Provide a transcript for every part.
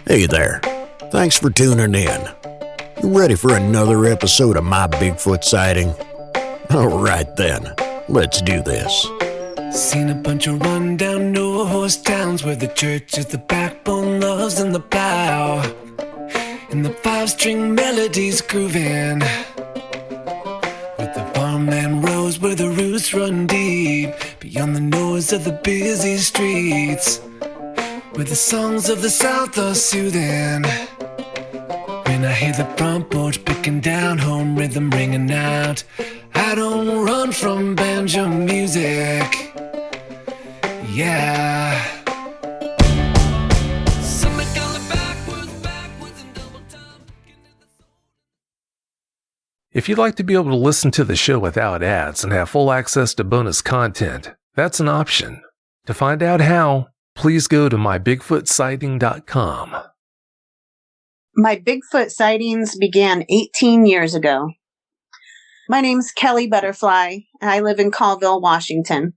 Hey there. Thanks for tuning in. You ready for another episode of My Bigfoot Sighting? All right then, let's do this. Seen a bunch of rundown no-horse towns where the church is the backbone, loves in the plow, and the five-string melodies grooving, with the farmland rows where the roots run deep, beyond the noise of the busy streets, where the songs of the South are soothing. When I hear the front porch picking down, home rhythm ringing out, I don't run from banjo music. Yeah. If you'd like to be able to listen to the show without ads and have full access to bonus content, that's an option. To find out how, please go to mybigfootsighting.com. My Bigfoot sightings began 18 years ago. My name's Kelly Butterfly, and I live in Colville, Washington.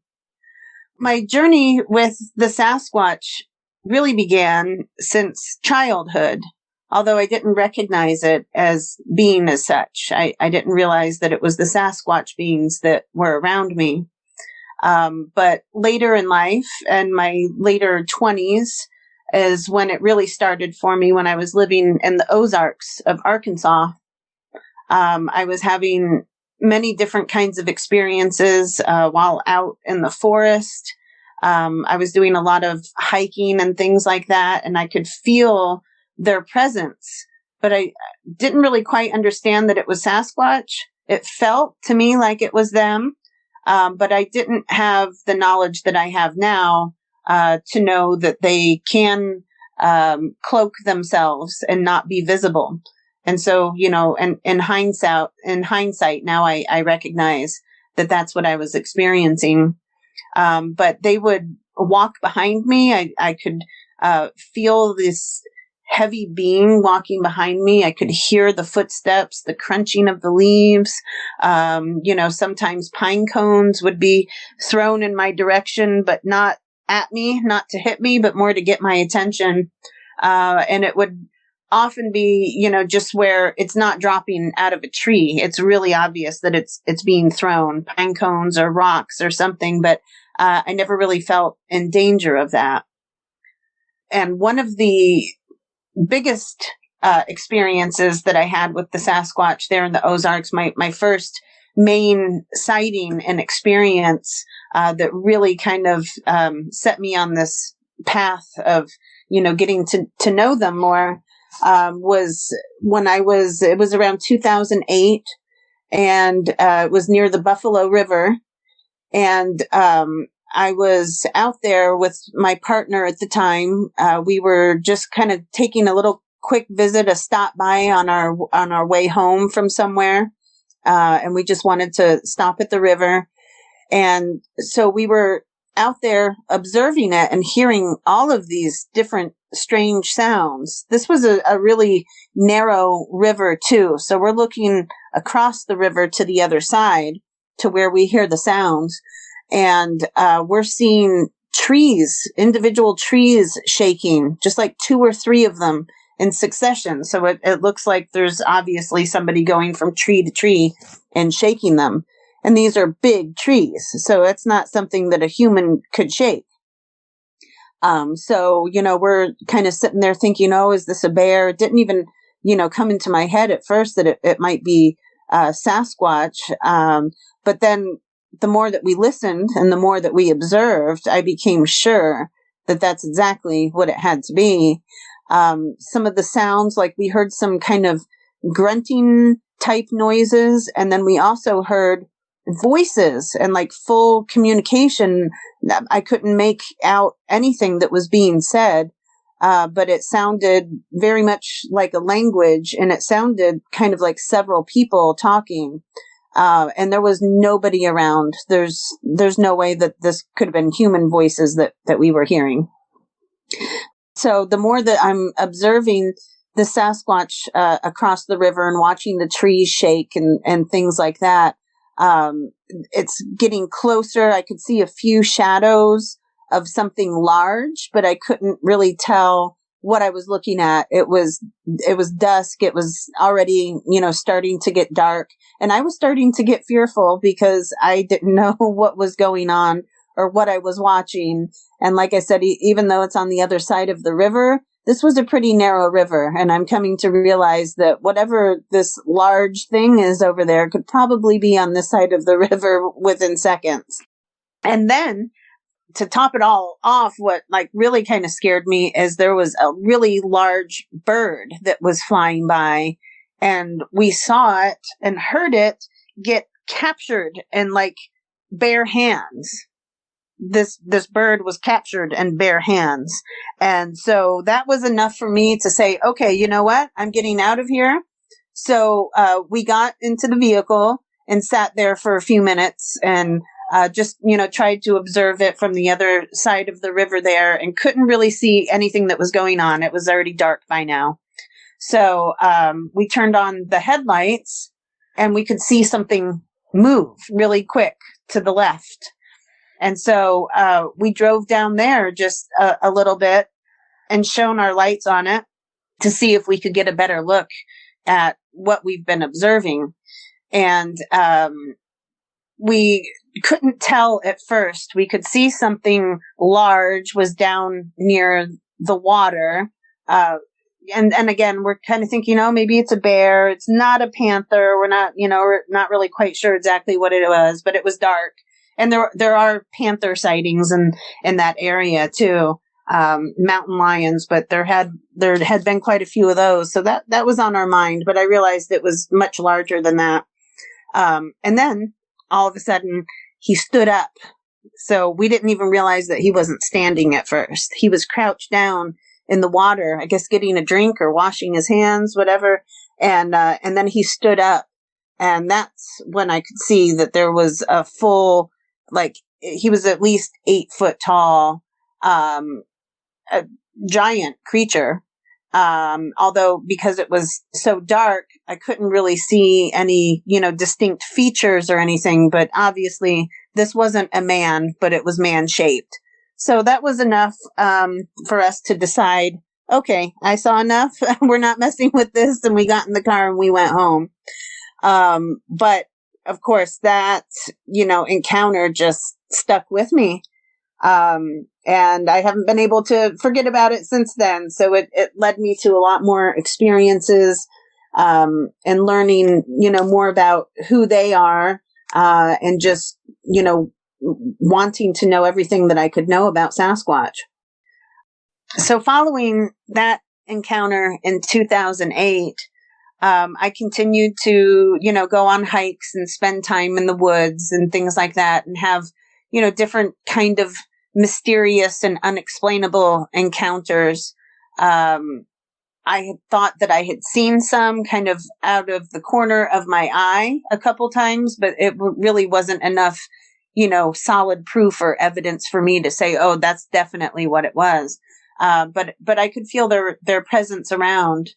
My journey with the Sasquatch really began since childhood, although I didn't recognize it as being as such. I didn't realize that it was the Sasquatch beings that were around me. But later in life, and my later 20s, is when it really started for me when I was living in the Ozarks of Arkansas. I was having many different kinds of experiences while out in the forest. I was doing a lot of hiking and things like that, and I could feel their presence, but I didn't really quite understand that it was Sasquatch. It felt to me like it was them, but I didn't have the knowledge that I have now to know that they can cloak themselves and not be visible. And so, you know, and in hindsight, now I recognize that that's what I was experiencing. But they would walk behind me. I could feel this heavy being walking behind me. I could hear the footsteps, the crunching of the leaves. Sometimes pine cones would be thrown in my direction, but not at me, not to hit me, but more to get my attention. And it would often be, just where it's not dropping out of a tree. It's really obvious that it's being thrown, pine cones or rocks or something, but I never really felt in danger of that. And one of the biggest experiences that I had with the Sasquatch there in the Ozarks, my first main sighting and experience that really kind of set me on this path of, getting to know them more, was when it was around 2008, and it was near the Buffalo River. And I was out there with my partner at the time. We were just kind of taking a little quick visit, a stop by on our way home from somewhere. And we just wanted to stop at the river. And so we were out there observing it and hearing all of these different strange sounds. This was a really narrow river too. So we're looking across the river to the other side to where we hear the sounds. And we're seeing trees, individual trees shaking, just like 2 or 3 of them in succession. So it looks like there's obviously somebody going from tree to tree and shaking them. And these are big trees, so it's not something that a human could shake. So, we're kind of sitting there thinking, oh, is this a bear? It didn't even, come into my head at first that it might be Sasquatch. But then the more that we listened and the more that we observed, I became sure that that's exactly what it had to be. Some of the sounds, like we heard some kind of grunting type noises, and then we also heard voices and like full communication. I couldn't make out anything that was being said, but it sounded very much like a language, and it sounded kind of like several people talking. And there was nobody around. There's no way that this could have been human voices that we were hearing. So the more that I'm observing the Sasquatch across the river and watching the trees shake and things like that, it's getting closer. I could see a few shadows of something large, but I couldn't really tell what I was looking at. It was dusk. It was already, starting to get dark, and I was starting to get fearful because I didn't know what was going on or what I was watching. And like I said, even though it's on the other side of the river, this was a pretty narrow river. And I'm coming to realize that whatever this large thing is over there could probably be on this side of the river within seconds. And then to top it all off, what really kind of scared me is there was a really large bird that was flying by, and we saw it and heard it get captured in bare hands. This bird was captured in bare hands. And so that was enough for me to say, okay, you know what? I'm getting out of here. So we got into the vehicle and sat there for a few minutes and just, tried to observe it from the other side of the river there, and couldn't really see anything that was going on. It was already dark by now. So we turned on the headlights and we could see something move really quick to the left. And so we drove down there just a little bit and shone our lights on it to see if we could get a better look at what we've been observing. And we couldn't tell at first. We could see something large was down near the water. And again, we're kind of thinking, maybe it's a bear. It's not a panther. We're not really quite sure exactly what it was, but it was dark. And there are panther sightings in that area too, mountain lions, but there had been quite a few of those. So that was on our mind, but I realized it was much larger than that. And then all of a sudden he stood up. So we didn't even realize that he wasn't standing at first. He was crouched down in the water, I guess getting a drink or washing his hands, whatever. And then he stood up, and that's when I could see that there was a full, he was at least 8 foot tall, a giant creature. Although because it was so dark, I couldn't really see any, distinct features or anything, but obviously this wasn't a man, but it was man shaped. So that was enough, for us to decide, okay, I saw enough. We're not messing with this. And we got in the car and we went home. But of course that, encounter just stuck with me. And I haven't been able to forget about it since then. So it led me to a lot more experiences, and learning, more about who they are, and just, wanting to know everything that I could know about Sasquatch. So following that encounter in 2008, I continued to, go on hikes and spend time in the woods and things like that, and have, different kind of mysterious and unexplainable encounters. I had thought that I had seen some kind of out of the corner of my eye a couple times, but it really wasn't enough, solid proof or evidence for me to say, oh, that's definitely what it was. But I could feel their presence around.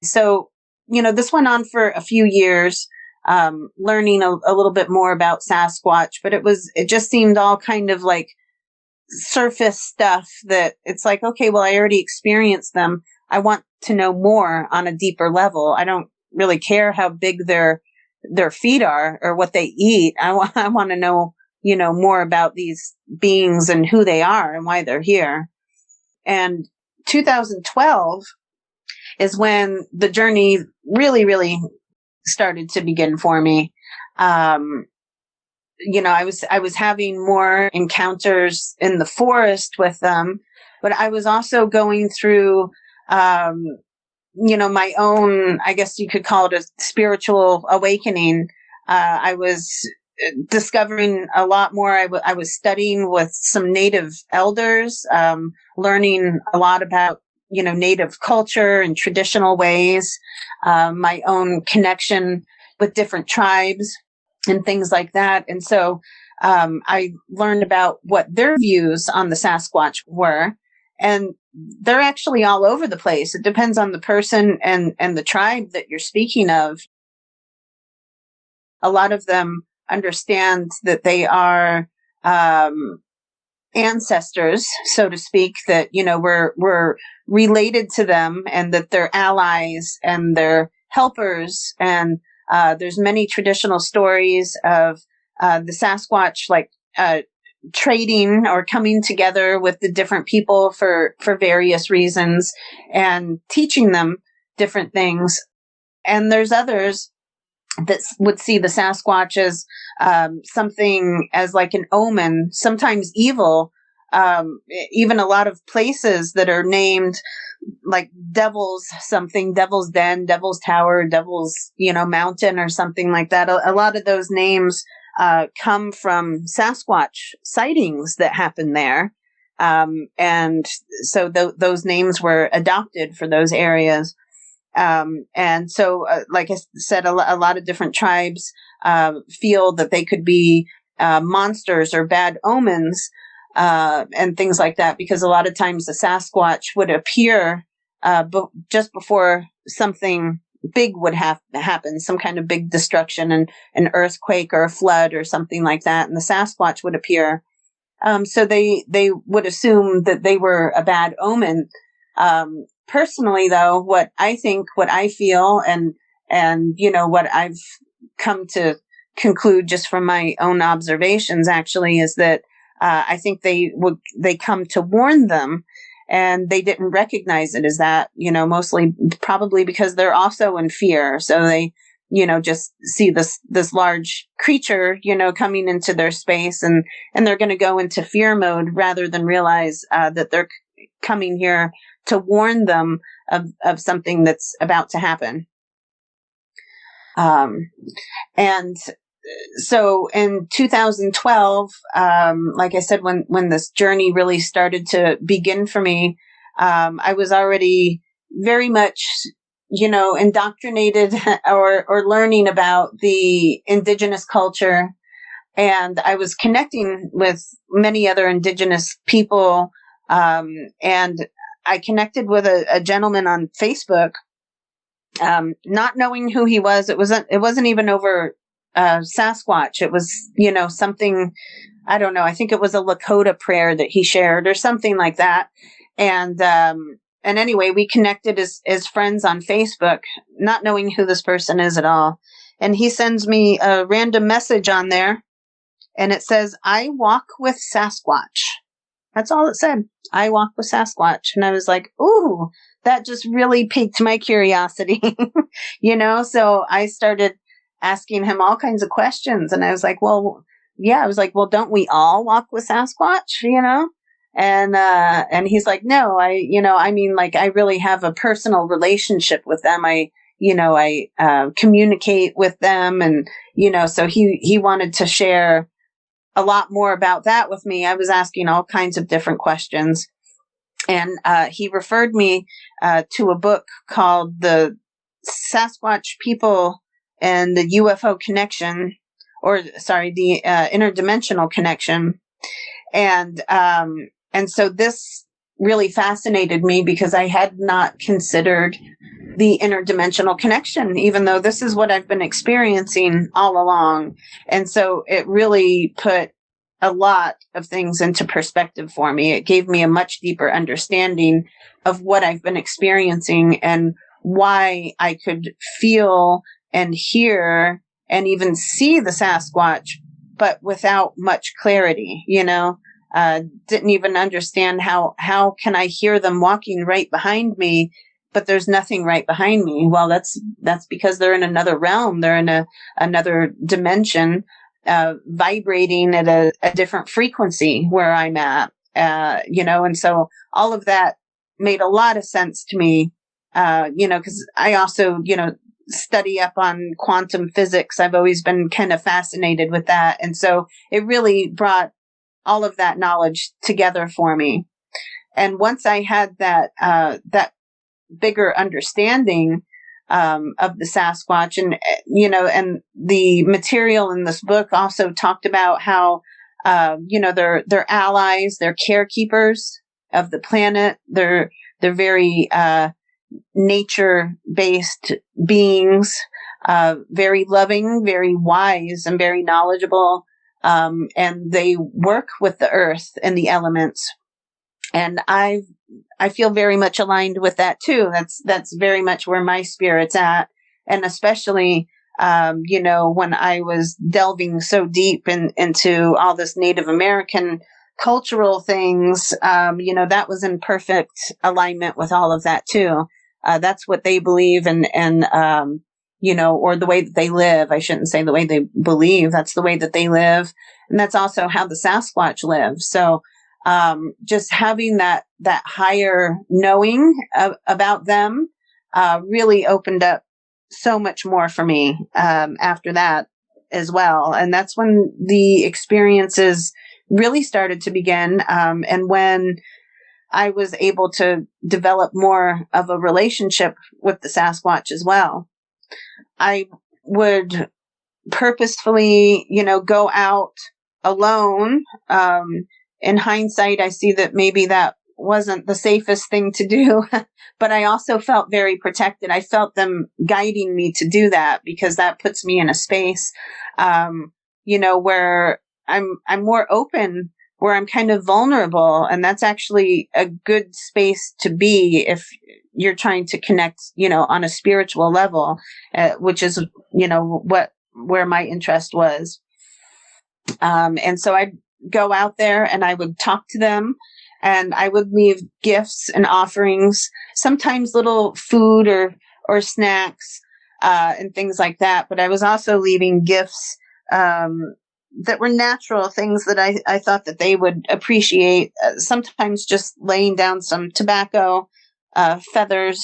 So, this went on for a few years, learning a little bit more about Sasquatch, but it just seemed all kind of like surface stuff that it's like, okay, well, I already experienced them. I want to know more on a deeper level. I don't really care how big their feet are or what they eat. I want to know, more about these beings and who they are and why they're here. And 2012 is when the journey really, really started to begin for me. I was having more encounters in the forest with them, but I was also going through, my own, I guess you could call it a spiritual awakening. I was discovering a lot more. I was studying with some native elders, learning a lot about, native culture and traditional ways, my own connection with different tribes and things like that. And so I learned about what their views on the Sasquatch were. And they're actually all over the place. It depends on the person and the tribe that you're speaking of. A lot of them understand that they are ancestors, so to speak, that, we're related to them and that they're allies and they're helpers. And there's many traditional stories of the Sasquatch, like trading or coming together with the different people for various reasons and teaching them different things. And there's others that would see the Sasquatch as something, as like an omen, sometimes evil. Even a lot of places that are named like Devil's something, Devil's Den, Devil's Tower, Devil's, Mountain or something like that. A lot of those names come from Sasquatch sightings that happened there. And so those names were adopted for those areas. And so, like I said, a lot of different tribes feel that they could be monsters or bad omens and things like that, because a lot of times the Sasquatch would appear just before something big would happen, some kind of big destruction, and an earthquake or a flood or something like that, and the Sasquatch would appear. So they would assume that they were a bad omen. Personally, though, what I think, what I feel, and what I've come to conclude just from my own observations, actually, is that I think they come to warn them, and they didn't recognize it as that. Mostly probably because they're also in fear, so they just see this large creature coming into their space, and they're going to go into fear mode rather than realize that they're coming here to warn them of something that's about to happen. And so in 2012, like I said, when this journey really started to begin for me, I was already very much, indoctrinated or learning about the indigenous culture. And I was connecting with many other indigenous people. And I connected with a gentleman on Facebook, not knowing who he was. It wasn't even over Sasquatch. It was, something, I don't know. I think it was a Lakota prayer that he shared or something like that. And anyway, we connected as friends on Facebook, not knowing who this person is at all. And he sends me a random message on there, and it says, "I walk with Sasquatch." That's all it said. "I walk with Sasquatch." And I was like, ooh, that just really piqued my curiosity, So I started asking him all kinds of questions. And I was like, well, don't we all walk with Sasquatch, And he's like, no, I really have a personal relationship with them. I communicate with them. And, so he wanted to share a lot more about that with me. I was asking all kinds of different questions. And he referred me to a book called The Sasquatch People and the UFO Connection, the Interdimensional Connection. And so this really fascinated me because I had not considered the interdimensional connection, even though this is what I've been experiencing all along. And so it really put a lot of things into perspective for me. It gave me a much deeper understanding of what I've been experiencing and why I could feel and hear and even see the Sasquatch, but without much clarity, didn't even understand how can I hear them walking right behind me, but there's nothing right behind me. Well, that's because they're in another realm. They're in another dimension, vibrating at a different frequency where I'm at, and so all of that made a lot of sense to me, because I also, study up on quantum physics. I've always been kind of fascinated with that. And so it really brought all of that knowledge together for me. And once I had that bigger understanding of the Sasquatch, and the material in this book also talked about how, they're allies, they're carekeepers of the planet. They're very nature-based beings, very loving, very wise, and very knowledgeable. and they work with the earth and the elements. And I feel very much aligned with that too. That's very much where my spirit's at. And especially, when I was delving so deep into all this Native American cultural things, that was in perfect alignment with all of that too. That's what they believe and or the way that they live. I shouldn't say the way they believe. That's the way that they live. And that's also how the Sasquatch live. So, just having that higher knowing about them, really opened up so much more for me, after that as well. And that's when the experiences really started to begin. And when I was able to develop more of a relationship with the Sasquatch as well. I would purposefully, go out alone. In hindsight, I see that maybe that wasn't the safest thing to do, but I also felt very protected. I felt them guiding me to do that because that puts me in a space, where I'm more open, where I'm kind of vulnerable. And that's actually a good space to be if you're trying to connect, on a spiritual level, which is, where my interest was. And so I'd go out there and I would talk to them and I would leave gifts and offerings, sometimes little food or snacks, and things like that. But I was also leaving gifts, that were natural things that I thought that they would appreciate. Sometimes just laying down some tobacco, feathers,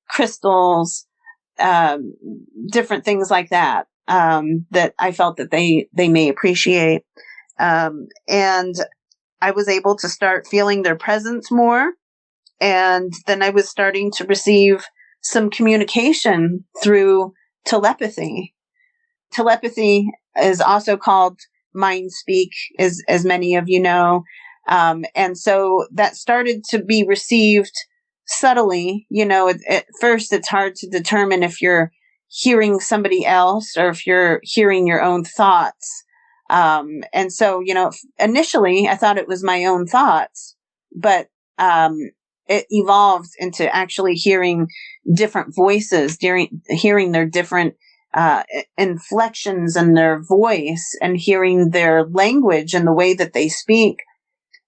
crystals, different things like that, that I felt that they may appreciate. And I was able to start feeling their presence more. And then I was starting to receive some communication through telepathy. Telepathy is also called mind speak, as many of you know. And so that started to be received subtly. At first it's hard to determine if you're hearing somebody else or if you're hearing your own thoughts. And so, initially I thought it was my own thoughts, but, it evolved into actually hearing different voices, hearing their different, inflections in their voice and hearing their language and the way that they speak.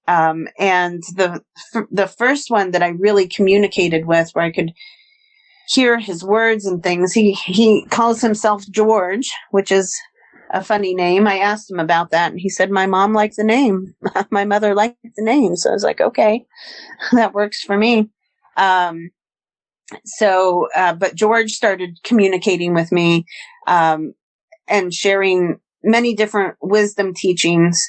And the first one that I really communicated with, where I could hear his words and things, he calls himself George, which is a funny name. I asked him about that and he said, my mom liked the name. My mother liked the name. So I was like, okay, that works for me. But George started communicating with me, and sharing many different wisdom teachings,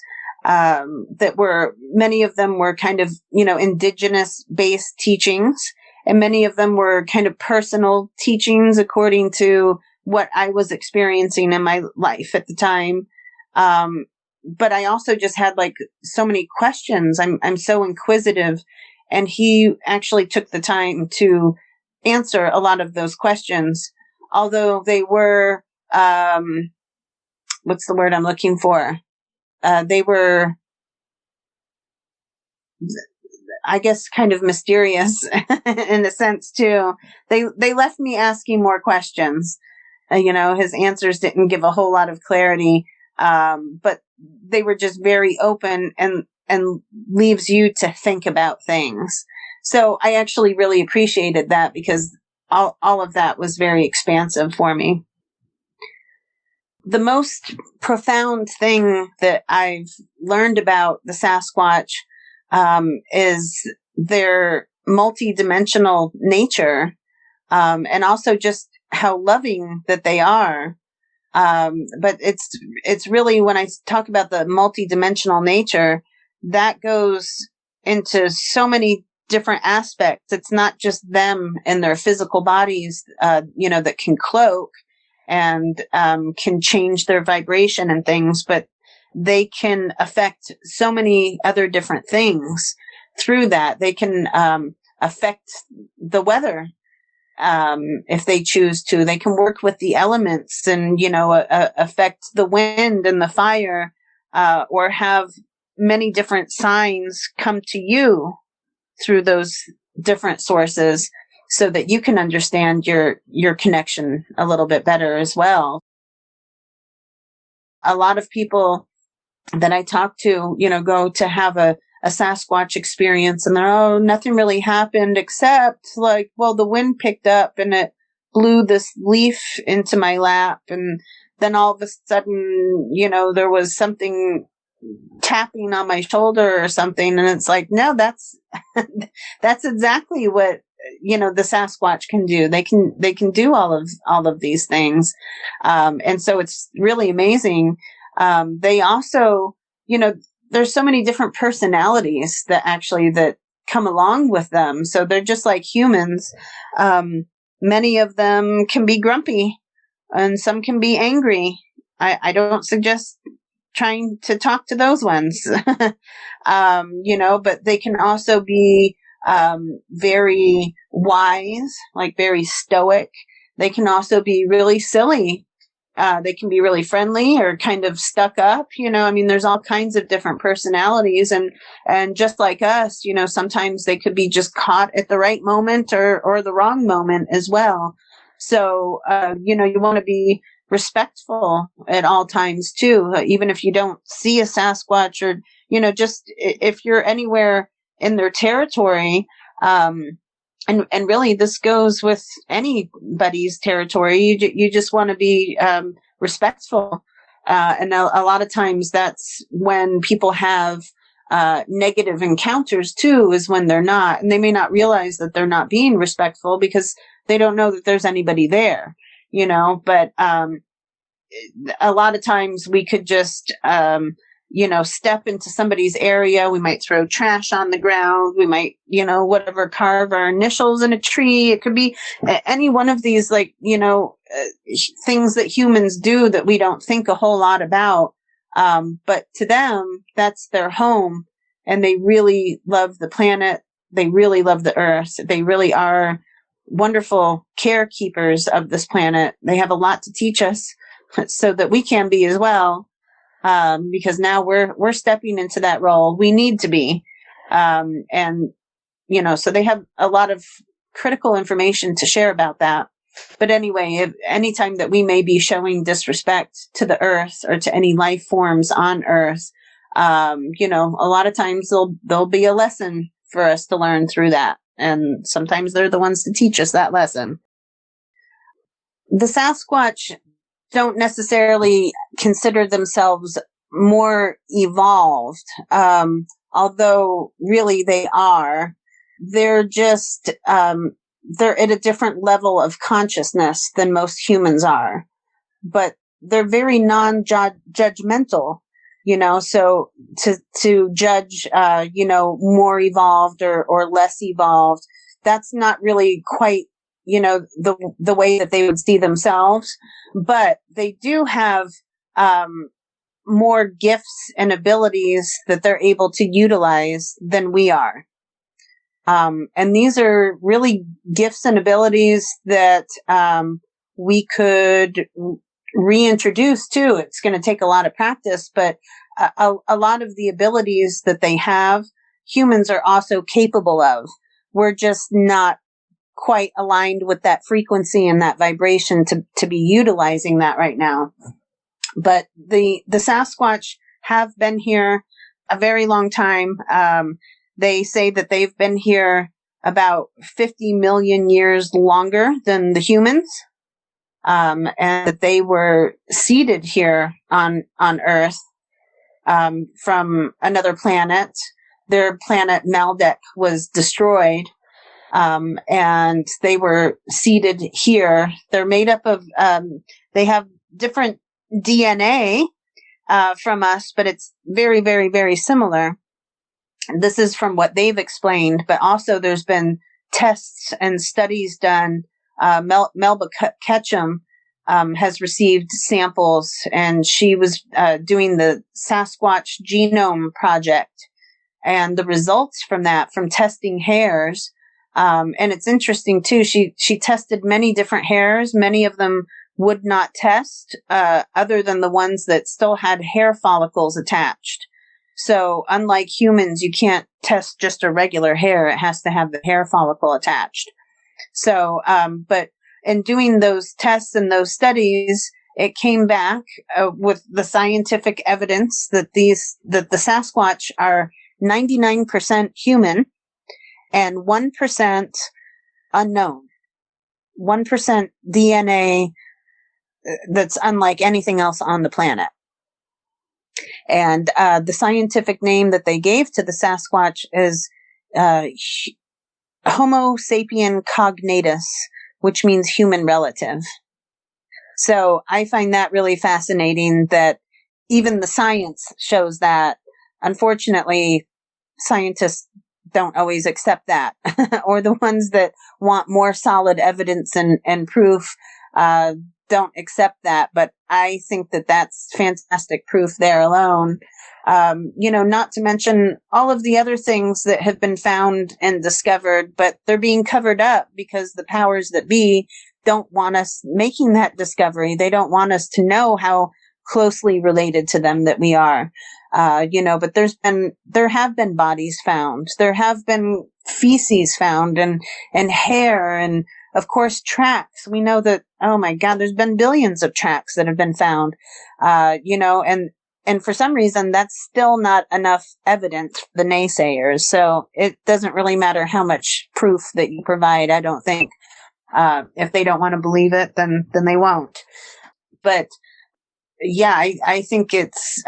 many of them were kind of, indigenous based teachings, and many of them were kind of personal teachings according to what I was experiencing in my life at the time. But I also just had so many questions. I'm so inquisitive, and he actually took the time to answer a lot of those questions, although they were, what's the word I'm looking for? They were, I guess, kind of mysterious in a sense too. They left me asking more questions. His answers didn't give a whole lot of clarity, but they were just very open and leaves you to think about things. So I actually really appreciated that because all of that was very expansive for me. The most profound thing that I've learned about the Sasquatch, is their multidimensional nature, and also just how loving that they are. But it's really, when I talk about the multidimensional nature, that goes into so many different aspects. It's not just them and their physical bodies, that can cloak and, can change their vibration and things, but they can affect so many other different things through that. They can, affect the weather. If they choose to, they can work with the elements and, affect the wind and the fire. or have many different signs come to you through those different sources so that you can understand your connection a little bit better as well. A lot of people that I talk to, go to have a Sasquatch experience, and they're, oh, nothing really happened except the wind picked up and it blew this leaf into my lap. And then all of a sudden, there was something tapping on my shoulder or something. And it's like, no, that's exactly what, the Sasquatch can do. They can do all of these things. And so it's really amazing. They also, there's so many different personalities that come along with them. So they're just like humans. Many of them can be grumpy and some can be angry. I don't suggest trying to talk to those ones, but they can also be very wise, like very stoic. They can also be really silly. They can be really friendly or kind of stuck up, there's all kinds of different personalities, and just like us, sometimes they could be just caught at the right moment or the wrong moment as well. So, you want to be respectful at all times too, even if you don't see a Sasquatch or, just if you're anywhere in their territory, and really this goes with anybody's territory. You just want to be respectful. And a lot of times that's when people have negative encounters too, is when they're not, and they may not realize that they're not being respectful because they don't know that there's anybody there, but a lot of times we could just, step into somebody's area. We might throw trash on the ground. We might, carve our initials in a tree. It could be any one of these, things that humans do that we don't think a whole lot about. But to them, that's their home, and they really love the planet. They really love the earth. They really are wonderful carekeepers of this planet. They have a lot to teach us so that we can be as well. Because now we're stepping into that role. We need to be. So they have a lot of critical information to share about that. But anyway, anytime that we may be showing disrespect to the earth or to any life forms on earth, a lot of times there'll be a lesson for us to learn through that. And sometimes they're the ones to teach us that lesson. The Sasquatch don't necessarily consider themselves more evolved, although really they are. They're just, they're at a different level of consciousness than most humans are, but they're very non-judgmental, so to judge, more evolved or less evolved, that's not really quite, the way that they would see themselves, but they do have, more gifts and abilities that they're able to utilize than we are. And these are really gifts and abilities that, we could reintroduce too. It's going to take a lot of practice, but a lot of the abilities that they have, humans are also capable of. We're just not quite aligned with that frequency and that vibration to be utilizing that right now. But the Sasquatch have been here a very long time. They say that they've been here about 50 million years longer than the humans, and that they were seeded here on Earth from another planet. Their planet Maldek was destroyed. And they were seeded here. They're made up of, they have different DNA, from us, but it's very, very, very similar. This is from what they've explained, but also there's been tests and studies done. Melba Ketchum, has received samples, and she was, doing the Sasquatch Genome Project, and the results from that, from testing hairs, and it's interesting too. She tested many different hairs. Many of them would not test, other than the ones that still had hair follicles attached. So unlike humans, you can't test just a regular hair. It has to have the hair follicle attached. So, but in doing those tests and those studies, it came back with the scientific evidence that that the Sasquatch are 99% human and 1% unknown. 1% DNA that's unlike anything else on the planet. And the scientific name that they gave to the Sasquatch is Homo sapien cognatus, which means human relative. So I find that really fascinating that even the science shows that. Unfortunately, scientists don't always accept that, or the ones that want more solid evidence and proof don't accept that. But I think that that's fantastic proof there alone. Not to mention all of the other things that have been found and discovered, but they're being covered up because the powers that be don't want us making that discovery. They don't want us to know how closely related to them that we are. But there have been bodies found. There have been feces found and hair and, of course, tracks. We know that, oh my God, there's been billions of tracks that have been found, and for some reason that's still not enough evidence for the naysayers. So it doesn't really matter how much proof that you provide, I don't think. If they don't want to believe it, then they won't. But yeah, I think it's,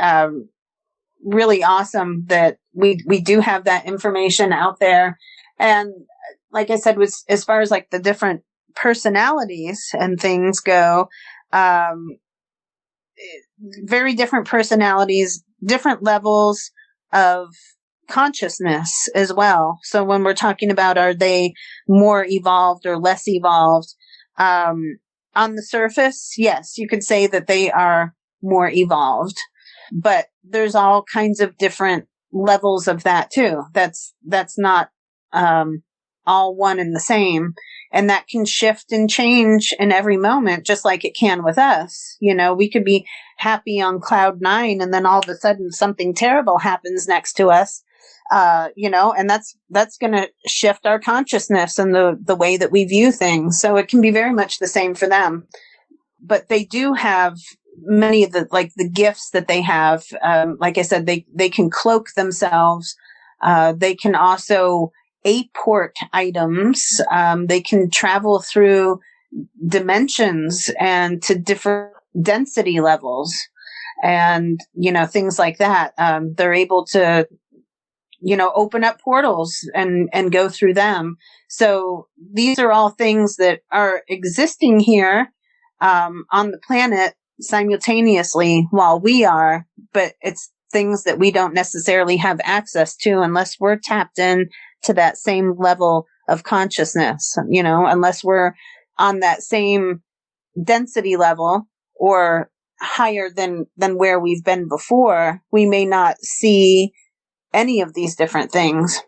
really awesome that we do have that information out there. And like I said, as far as like the different personalities and things go, very different personalities, different levels of consciousness as well. So when we're talking about, are they more evolved or less evolved? On the surface, yes, you could say that they are more evolved. But there's all kinds of different levels of that too. That's not all one and the same. And that can shift and change in every moment, just like it can with us. We could be happy on cloud 9 and then all of a sudden something terrible happens next to us. And that's going to shift our consciousness and the way that we view things. So it can be very much the same for them. But they do have many of the gifts that they have. Like I said, they can cloak themselves. They can also apport items. They can travel through dimensions and to different density levels and, things like that. They're able to, open up portals and go through them. So these are all things that are existing here, on the planet simultaneously while we are, but it's things that we don't necessarily have access to unless we're tapped in to that same level of consciousness, unless we're on that same density level or higher than where we've been before, we may not see any of these different things.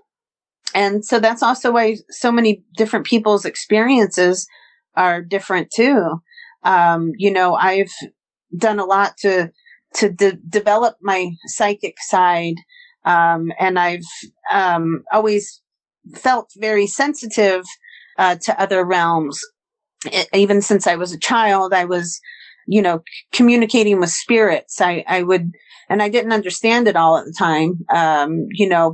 And so that's also why so many different people's experiences are different too. I've done a lot to develop my psychic side. And I've always felt very sensitive to other realms. Even since I was a child, I was, communicating with spirits. I would, and I didn't understand it all at the time,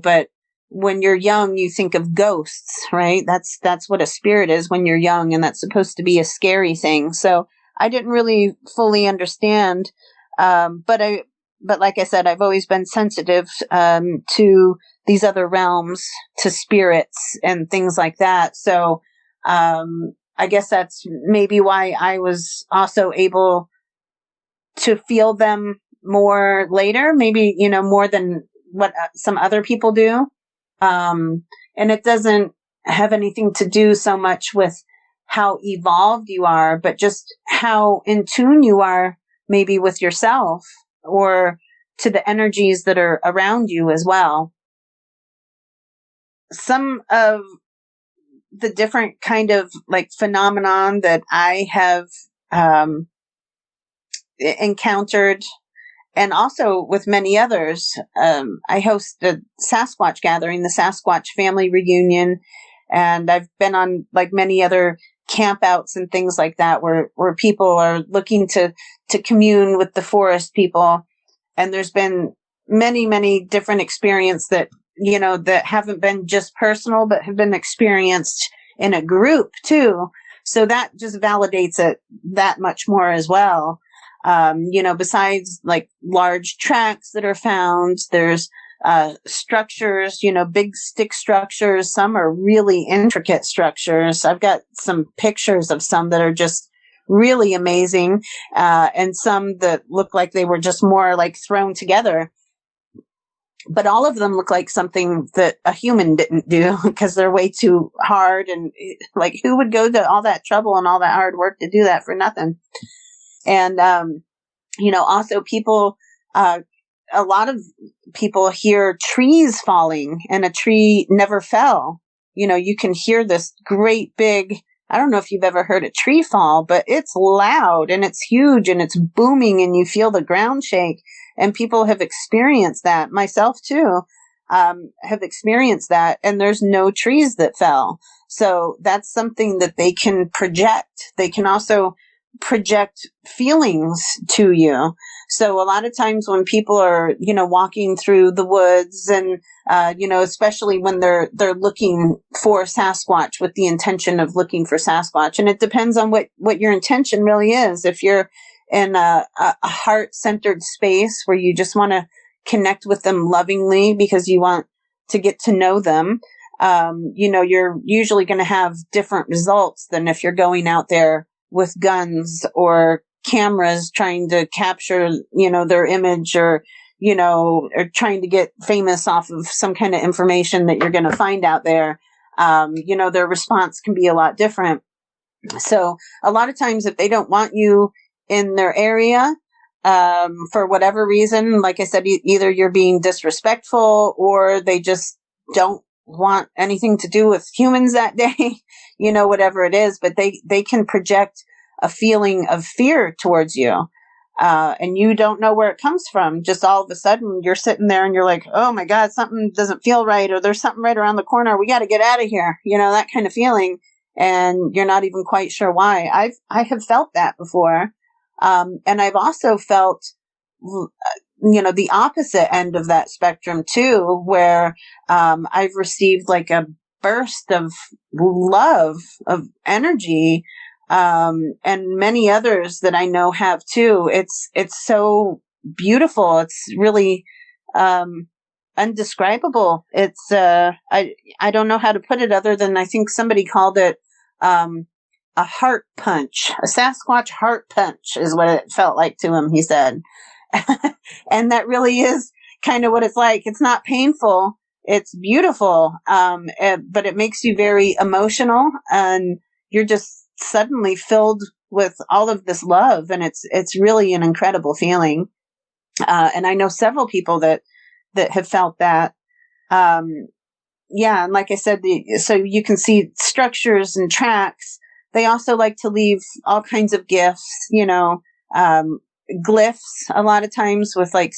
but when you're young, you think of ghosts, right? That's what a spirit is when you're young, and that's supposed to be a scary thing. So I didn't really fully understand, but like I said, I've always been sensitive to these other realms, to spirits and things like that. So I guess that's maybe why I was also able to feel them more later, maybe, more than what some other people do. And it doesn't have anything to do so much with how evolved you are, but just how in tune you are maybe with yourself or to the energies that are around you as well. Some of the different kind of like phenomenon that I have encountered, and also with many others. I host a Sasquatch gathering, the Sasquatch family reunion, and I've been on like many other campouts and things like that where people are looking to commune with the forest people. And there's been many, many different experiences that, that haven't been just personal, but have been experienced in a group too. So that just validates it that much more as well. Besides like large tracks that are found, there's structures, big stick structures. Some are really intricate structures. I've got some pictures of some that are just really amazing, and some that look like they were just more like thrown together. But all of them look like something that a human didn't do because they're way too hard. And like, who would go to all that trouble and all that hard work to do that for nothing? And, also people, a lot of people hear trees falling, and a tree never fell. You can hear this great big, I don't know if you've ever heard a tree fall, but it's loud and it's huge and it's booming and you feel the ground shake. And people have experienced that. Myself too, have experienced that. And there's no trees that fell. So that's something that they can project. They can also project feelings to you. So a lot of times when people are, walking through the woods and, especially when they're looking for Sasquatch with the intention of looking for Sasquatch. And it depends on what your intention really is. If you're in a heart-centered space where you just want to connect with them lovingly because you want to get to know them, you're usually going to have different results than if you're going out there with guns or cameras trying to capture, their image or trying to get famous off of some kind of information that you're going to find out there. Their response can be a lot different. So a lot of times if they don't want you in their area, for whatever reason, like I said, either you're being disrespectful or they just don't want anything to do with humans that day, whatever it is, but they can project a feeling of fear towards you. And you don't know where it comes from. Just all of a sudden you're sitting there and you're like, oh my God, something doesn't feel right, or there's something right around the corner. We got to get out of here. That kind of feeling. And you're not even quite sure why. I have felt that before. And I've also felt, the opposite end of that spectrum too, where, I've received like a burst of love, of energy, and many others that I know have too. It's so beautiful. It's really, undescribable. It's, I don't know how to put it other than I think somebody called it, a heart punch, a Sasquatch heart punch is what it felt like to him, he said. And that really is kind of what it's like. It's not painful. It's beautiful. But it makes you very emotional, and you're just suddenly filled with all of this love. And it's really an incredible feeling. And I know several people that have felt that. And like I said, so you can see structures and tracks. They also like to leave all kinds of gifts, glyphs a lot of times with like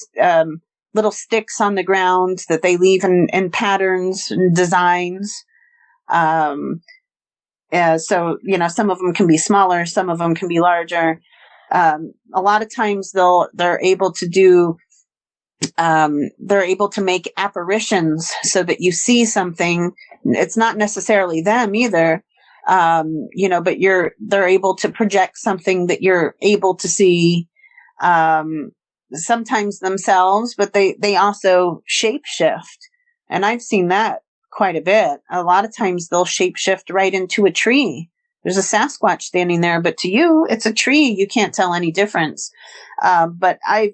little sticks on the ground that they leave in patterns and designs. So, some of them can be smaller, some of them can be larger. A lot of times they're able to make apparitions so that you see something. It's not necessarily them either. But they're able to project something that you're able to see, sometimes themselves, but they also shapeshift. And I've seen that quite a bit. A lot of times they'll shapeshift right into a tree. There's a Sasquatch standing there, but to you, it's a tree. You can't tell any difference. But I've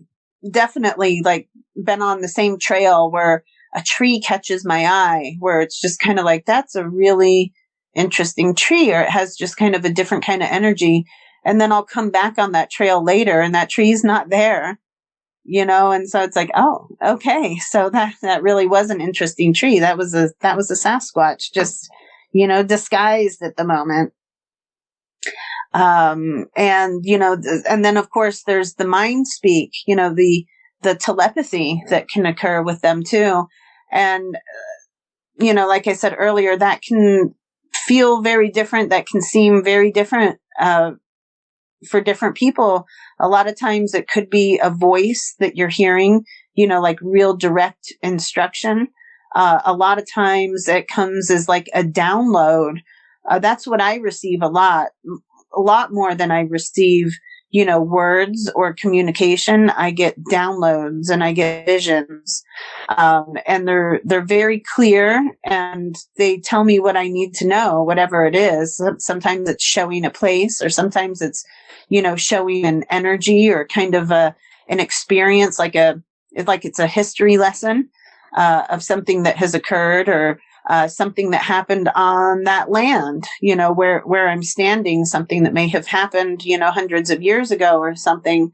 definitely like been on the same trail where a tree catches my eye, where it's just kind of like, that's a really interesting tree, or it has just kind of a different kind of energy. And then I'll come back on that trail later and that tree's not there, and so it's like, oh, okay. So that really was an interesting tree. That was a Sasquatch, just, disguised at the moment. And, and then of course there's the mind speak, the telepathy that can occur with them too. And, like I said earlier, that can feel very different. That can seem very different, for different people. A lot of times it could be a voice that you're hearing, like real direct instruction. A lot of times it comes as like a download. That's what I receive a lot more than I receive, words or communication. I get downloads and I get visions. And they're very clear, and they tell me what I need to know, whatever it is. Sometimes it's showing a place, or sometimes it's, showing an energy or kind of an experience, like it's a history lesson, of something that has occurred, or something that happened on that land, where I'm standing, something that may have happened, hundreds of years ago or something.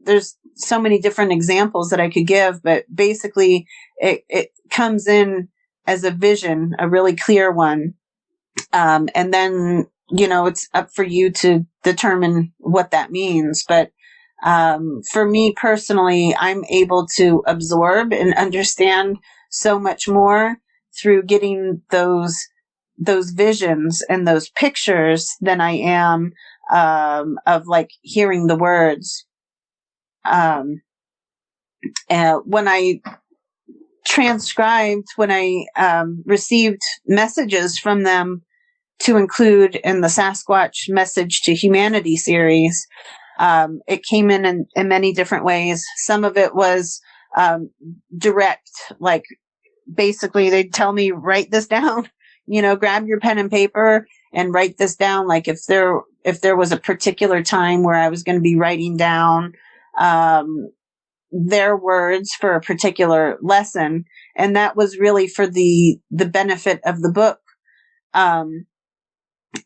There's so many different examples that I could give, but basically it comes in as a vision, a really clear one. And then, it's up for you to determine what that means. But for me personally, I'm able to absorb and understand so much more through getting those visions and those pictures than I am of like hearing the words. When I transcribed, when I received messages from them to include in the Sasquatch Message to Humanity series, it came in many different ways. Some of it was direct, like basically they'd tell me, write this down, grab your pen and paper and write this down. Like if there was a particular time where I was going to be writing down their words for a particular lesson. And that was really for the benefit of the book.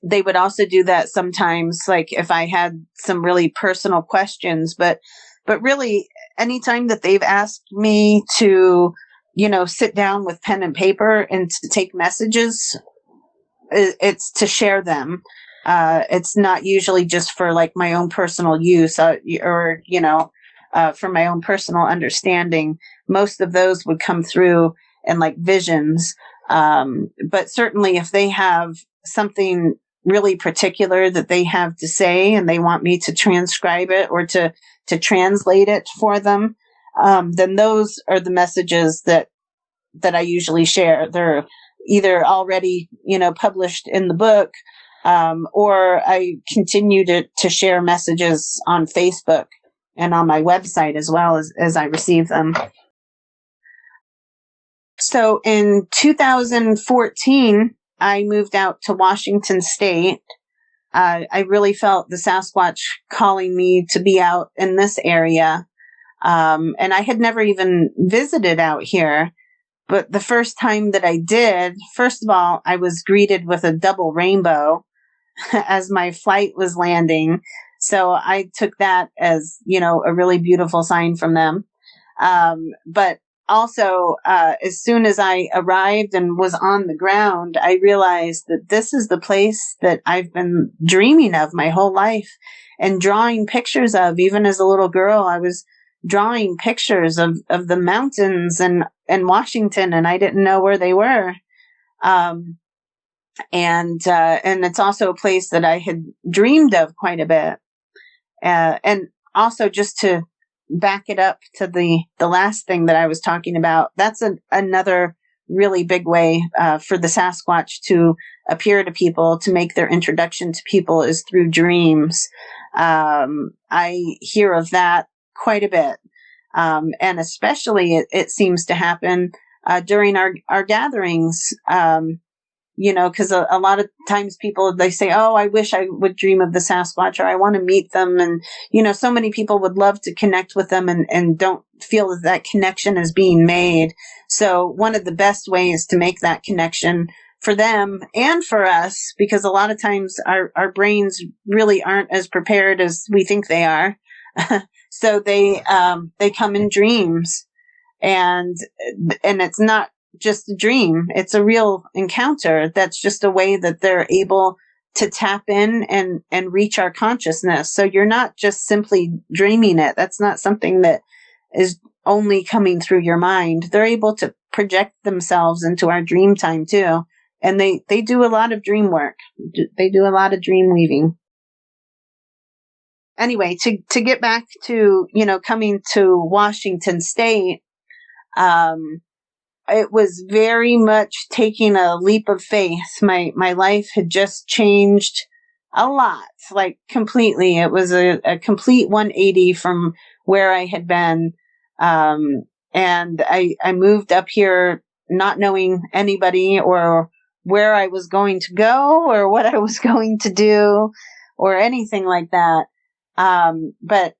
They would also do that sometimes, like if I had some really personal questions, but really anytime that they've asked me to, sit down with pen and paper and to take messages, it's to share them. It's not usually just for like my own personal use, or for my own personal understanding. Most of those would come through in like visions. But certainly if they have something really particular that they have to say and they want me to transcribe it or to translate it for them, then those are the messages that I usually share. They're either already, published in the book, or I continue to share messages on Facebook and on my website as well as I receive them. So in 2014, I moved out to Washington State. I really felt the Sasquatch calling me to be out in this area. And I had never even visited out here. But the first time that I did, first of all, I was greeted with a double rainbow as my flight was landing. So I took that as, a really beautiful sign from them. But also, as soon as I arrived and was on the ground, I realized that this is the place that I've been dreaming of my whole life and drawing pictures of. Even as a little girl, I was drawing pictures of the mountains and Washington, and I didn't know where they were. And it's also a place that I had dreamed of quite a bit. And also, just to back it up to the last thing that I was talking about, that's another really big way for the Sasquatch to appear to people, to make their introduction to people, is through dreams. I hear of that quite a bit. And especially it seems to happen during our gatherings, because a lot of times people, they say, oh, I wish I would dream of the Sasquatch, or I want to meet them. And, so many people would love to connect with them and don't feel that connection is being made. So one of the best ways to make that connection for them and for us, because a lot of times our brains really aren't as prepared as we think they are. So they come in dreams, and it's not just a dream. It's a real encounter. That's just a way that they're able to tap in and reach our consciousness. So you're not just simply dreaming it. That's not something that is only coming through your mind. They're able to project themselves into our dream time too. And they do a lot of dream work. They do a lot of dream weaving. Anyway, to get back to, coming to Washington State, it was very much taking a leap of faith. My life had just changed a lot, like completely. It was a complete 180 from where I had been. And I moved up here not knowing anybody or where I was going to go or what I was going to do or anything like that. But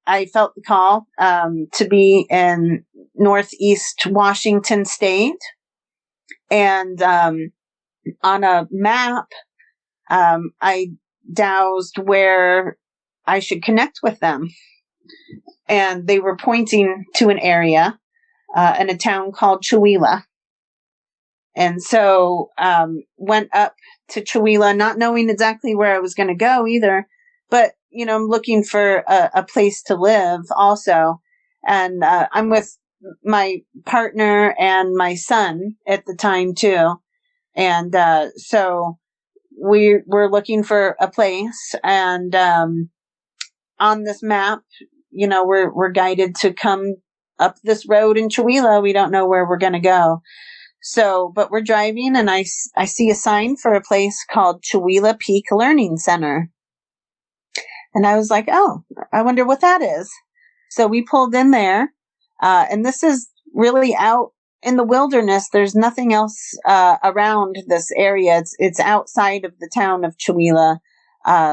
I felt the call to be in Northeast Washington State. And on a map, I dowsed where I should connect with them. And they were pointing to an area in a town called Chewelah. And so went up to Chewelah, not knowing exactly where I was going to go either. But, I'm looking for a place to live also. And I'm with my partner and my son at the time too. And so we were looking for a place. And on this map, we're guided to come up this road in Chewelah. We don't know where we're going to go. So, but we're driving and I see a sign for a place called Chewelah Peak Learning Center. And I was like, oh, I wonder what that is. So we pulled in there, and this is really out in the wilderness. There's nothing else around this area. It's outside of the town of Chewelah.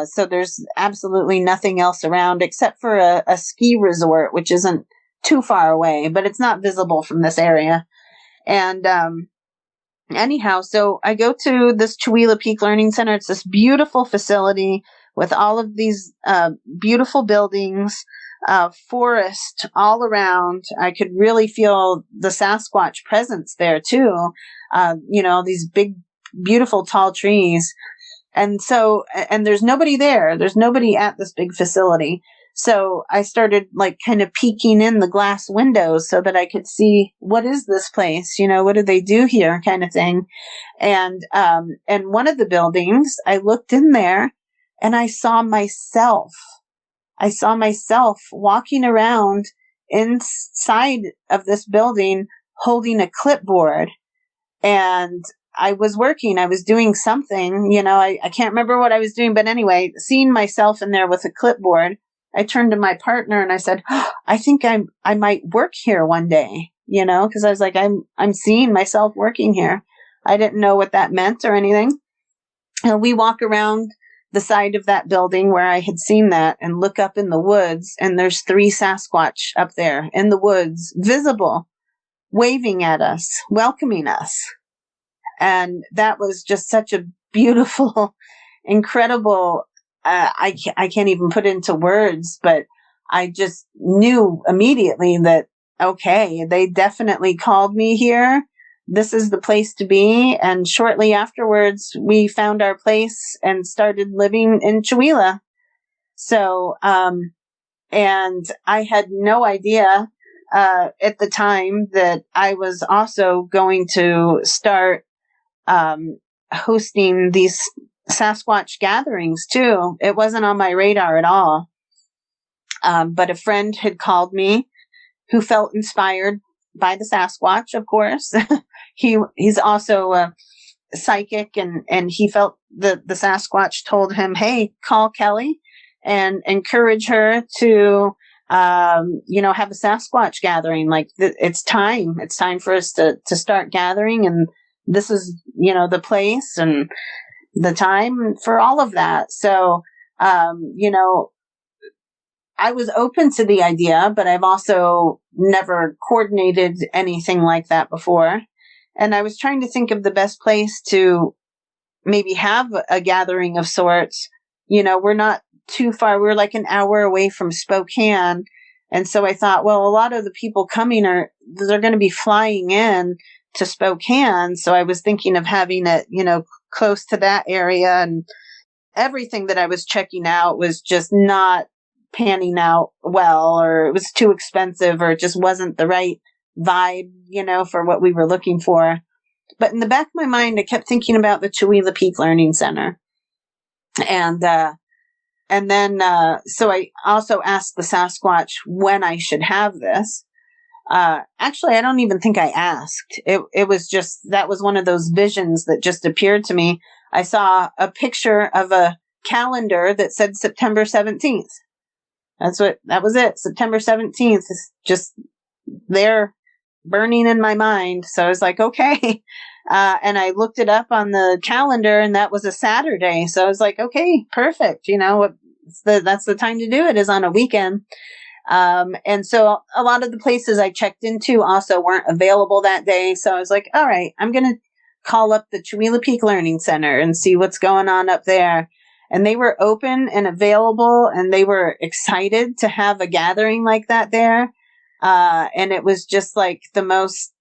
So there's absolutely nothing else around except for a ski resort, which isn't too far away, but it's not visible from this area. And anyhow, so I go to this Chewelah Peak Learning Center. It's this beautiful facility with all of these beautiful buildings, forest all around. I could really feel the Sasquatch presence there too. These big, beautiful, tall trees. And so, and there's nobody there. There's nobody at this big facility. So I started kind of peeking in the glass windows so that I could see, what is this place? What do they do here kind of thing. And one of the buildings, I looked in there and I saw myself walking around inside of this building holding a clipboard. And I was working. I was doing something, I can't remember what I was doing. But anyway, seeing myself in there with a clipboard, I turned to my partner and I said, I think I might work here one day, because I was like, I'm seeing myself working here. I didn't know what that meant or anything. And we walk around the side of that building where I had seen that and look up in the woods, and there's 3 Sasquatch up there in the woods, visible, waving at us, welcoming us. And that was just such a beautiful, incredible, I can't even put into words, but I just knew immediately that, okay, they definitely called me here. This is the place to be. And shortly afterwards, we found our place and started living in Chewelah. So, and I had no idea at the time that I was also going to start hosting these Sasquatch gatherings too. It wasn't on my radar at all. But a friend had called me who felt inspired by the Sasquatch, of course. He's also a psychic, and he felt the Sasquatch told him, hey, call Kelly and encourage her to, have a Sasquatch gathering. It's time. It's time for us to start gathering. And this is, the place and the time for all of that. So, I was open to the idea, but I've also never coordinated anything like that before. And I was trying to think of the best place to maybe have a gathering of sorts. We're not too far. We're like an hour away from Spokane. And so I thought, well, a lot of the people coming they're going to be flying in to Spokane. So I was thinking of having it, close to that area. And everything that I was checking out was just not panning out well, or it was too expensive, or it just wasn't the right vibe, for what we were looking for. But in the back of my mind, I kept thinking about the Chewelah Peak Learning Center. And then so I also asked the Sasquatch when I should have this. Actually, I don't even think I asked. It was just, that was one of those visions that just appeared to me. I saw a picture of a calendar that said September 17th. That was it. September 17th is just there burning in my mind. So I was like, okay. And I looked it up on the calendar, and that was a Saturday. So I was like, okay, perfect. That's the time to do it, is on a weekend. And so a lot of the places I checked into also weren't available that day. So I was like, all right, I'm going to call up the Chewelah Peak Learning Center and see what's going on up there. And they were open and available, and they were excited to have a gathering like that there. And it was just like the most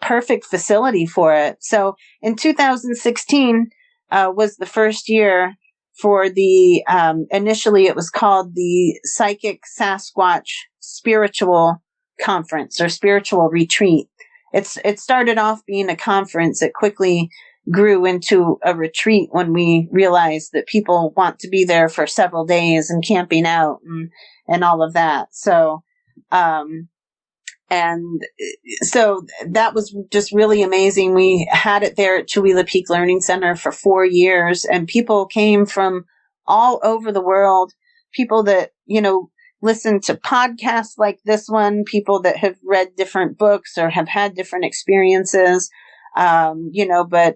perfect facility for it. So in 2016 was the first year for the, initially it was called the Psychic Sasquatch Spiritual Conference or Spiritual Retreat. It started off being a conference. It quickly grew into a retreat when we realized that people want to be there for several days and camping out and all of that. So, and so that was just really amazing. We had it there at Chewelah Peak Learning Center for 4 years, and people came from all over the world, people that, listen to podcasts like this one, people that have read different books or have had different experiences, but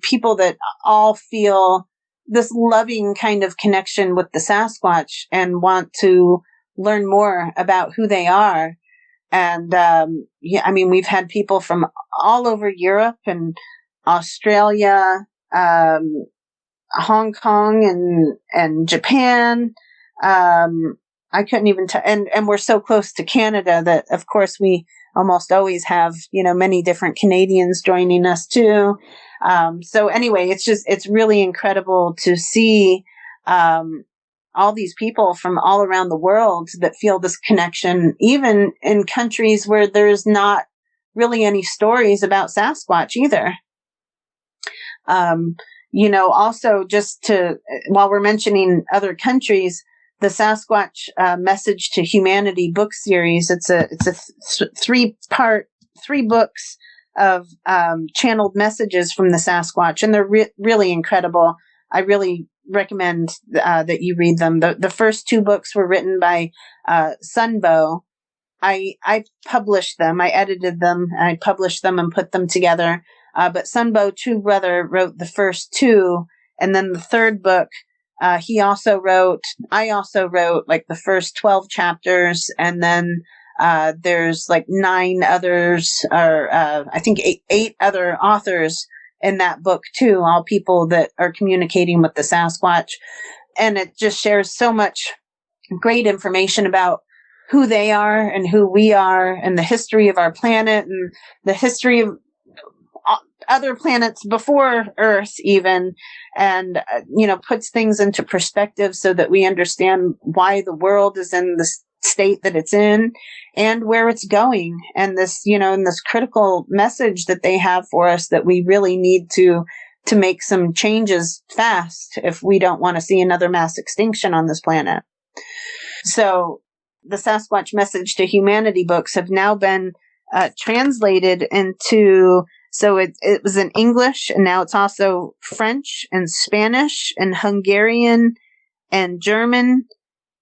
people that all feel this loving kind of connection with the Sasquatch and want to learn more about who they are. And, we've had people from all over Europe and Australia, Hong Kong and Japan. I couldn't even and we're so close to Canada that, of course, we almost always have, many different Canadians joining us too. So anyway, it's really incredible to see, all these people from all around the world that feel this connection, even in countries where there's not really any stories about Sasquatch either. Also just while we're mentioning other countries, the Sasquatch Message to Humanity book series, it's a 3 books of channeled messages from the Sasquatch, and they're really incredible. I really recommend that you read them. The first 2 books were written by Sunbow. I published them. I edited them. I published them and put them together. But Sunbow True Brother wrote the first 2, and then the third book he also wrote. I also wrote like the first 12 chapters, and then there's like 9 others, or I think 8 other authors in that book too, all people that are communicating with the Sasquatch. And it just shares so much great information about who they are and who we are, and the history of our planet and the history of other planets before Earth even, and, puts things into perspective so that we understand why the world is in the state that it's in and where it's going. And this, and this critical message that they have for us, that we really need to make some changes fast if we don't want to see another mass extinction on this planet. So the Sasquatch Message to Humanity books have now been translated into, so it was in English, and now it's also French and Spanish and Hungarian and German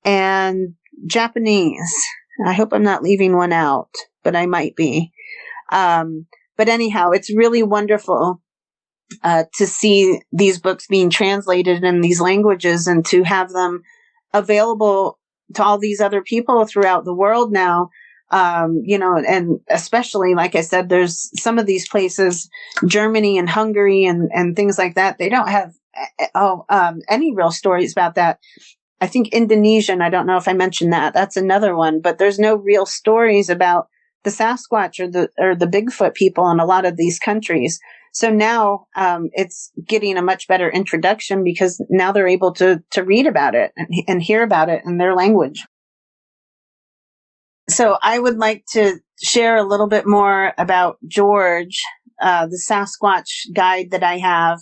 and Japanese. I hope I'm not leaving one out, but I might be. But anyhow, it's really wonderful to see these books being translated in these languages and to have them available to all these other people throughout the world now. And especially, like I said, there's some of these places, Germany and Hungary and things like that, they don't have any real stories about that. I think Indonesian, I don't know if I mentioned that. That's another one, but there's no real stories about the Sasquatch or the Bigfoot people in a lot of these countries. So now it's getting a much better introduction because now they're able to read about it and hear about it in their language. So I would like to share a little bit more about George, the Sasquatch guide that I have.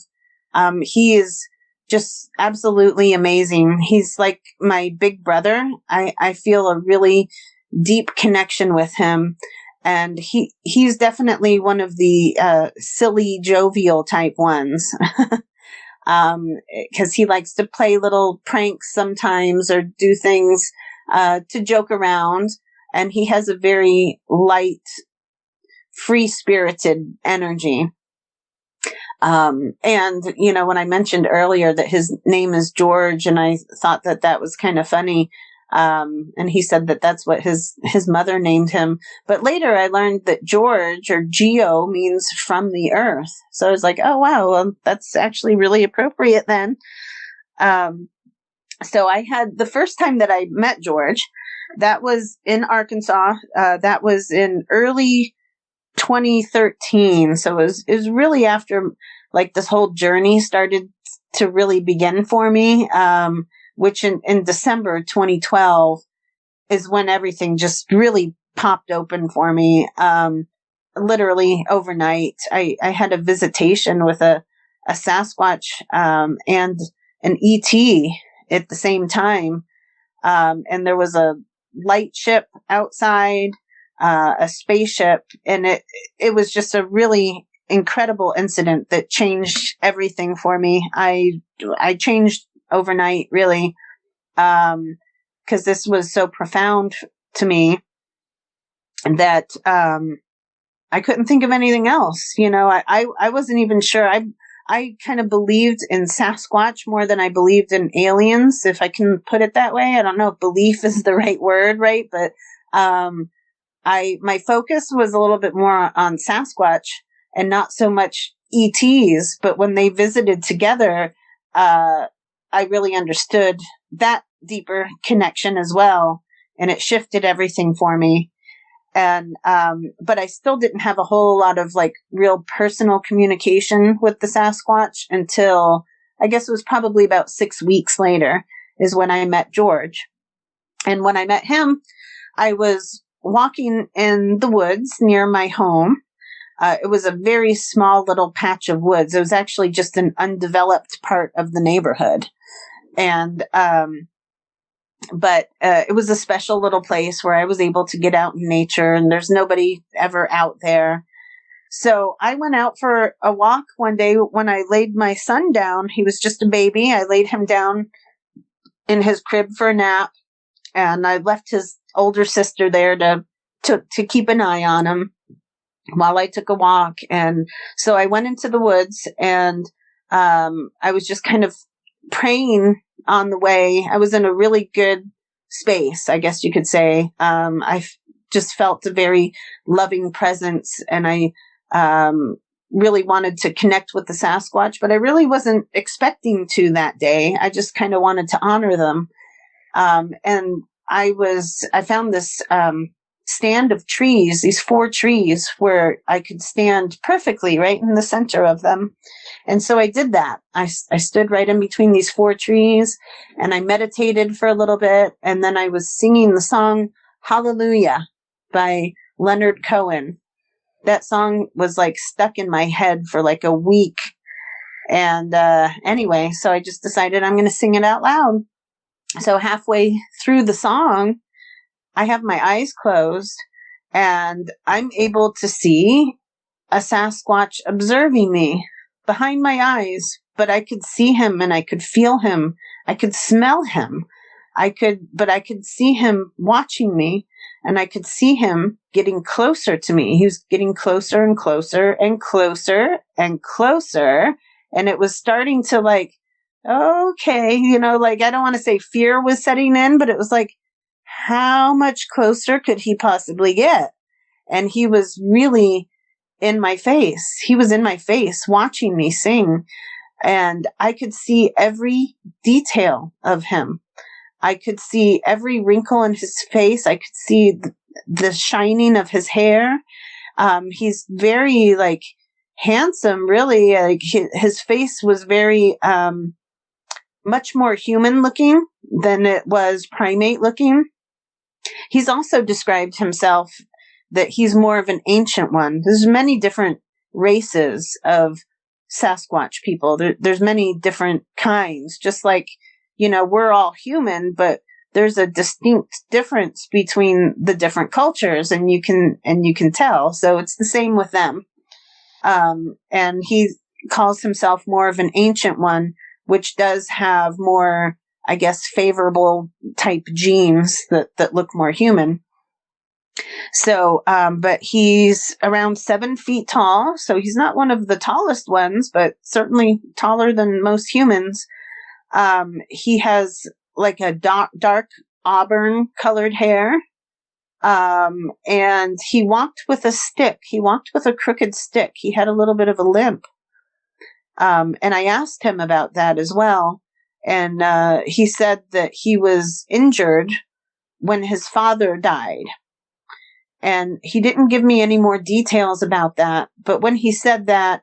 He is just absolutely amazing. He's like my big brother. I feel a really deep connection with him. And he's definitely one of the silly, jovial type ones. Because he likes to play little pranks sometimes or do things to joke around. And he has a very light, free-spirited energy. And, when I mentioned earlier that his name is George, and I thought that was kind of funny, and he said that that's what his mother named him. But later I learned that George, or Geo, means from the earth. So I was like, oh, wow, well, that's actually really appropriate then. So I had the first time that I met George, that was in Arkansas. That was in early 2013. So it was really after like this whole journey started to really begin for me, which in December 2012 is when everything just really popped open for me. Literally overnight, I had a visitation with a Sasquatch and an ET at the same time. And there was a light ship outside, a spaceship, and it was just a really incredible incident that changed everything for me. I changed overnight, really, because this was so profound to me that I couldn't think of anything else. I wasn't even sure. I kind of believed in Sasquatch more than I believed in aliens, if I can put it that way. I don't know if belief is the right word, right? But my focus was a little bit more on Sasquatch and not so much ETs. But when they visited together, I really understood that deeper connection as well, and it shifted everything for me. And, but I still didn't have a whole lot of like real personal communication with the Sasquatch until I guess it was probably about 6 weeks later is when I met George. And when I met him, I was walking in the woods near my home. It was a very small little patch of woods. It was actually just an undeveloped part of the neighborhood. And, but it was a special little place where I was able to get out in nature, and there's nobody ever out there. So I went out for a walk one day when I laid my son down. He was just a baby. I laid him down in his crib for a nap, and I left his older sister there to keep an eye on him while I took a walk. And so I went into the woods, and I was just kind of praying on the way. I was in a really good space, I guess you could say. I just felt a very loving presence, and I really wanted to connect with the Sasquatch, but I really wasn't expecting to that day. I just kind of wanted to honor them. And I found this stand of trees, these 4 trees where I could stand perfectly right in the center of them. And so I did that. I stood right in between these 4 trees, and I meditated for a little bit. And then I was singing the song Hallelujah by Leonard Cohen. That song was like stuck in my head for like a week. And anyway, so I just decided I'm going to sing it out loud. So halfway through the song, I have my eyes closed, and I'm able to see a Sasquatch observing me behind my eyes, but I could see him and I could feel him. I could smell him. But I could see him watching me, and I could see him getting closer to me. He was getting closer and closer and closer and closer. And it was starting to like, okay, like I don't want to say fear was setting in, but it was like, how much closer could he possibly get? And he was really in my face. He was in my face watching me sing. And I could see every detail of him. I could see every wrinkle in his face. I could see the shining of his hair. He's very like handsome, really. Like his face was very much more human looking than it was primate looking. He's also described himself that he's more of an ancient one. There's many different races of Sasquatch people. There's many different kinds, just like, we're all human, but there's a distinct difference between the different cultures, and you can tell. So it's the same with them. And he calls himself more of an ancient one, which does have more, I guess, favorable type genes that look more human. So, but he's around 7 feet tall. So he's not one of the tallest ones, but certainly taller than most humans. He has like a dark auburn colored hair. And he walked with a stick. He walked with a crooked stick. He had a little bit of a limp. And I asked him about that as well. And he said that he was injured when his father died. And he didn't give me any more details about that. But when he said that,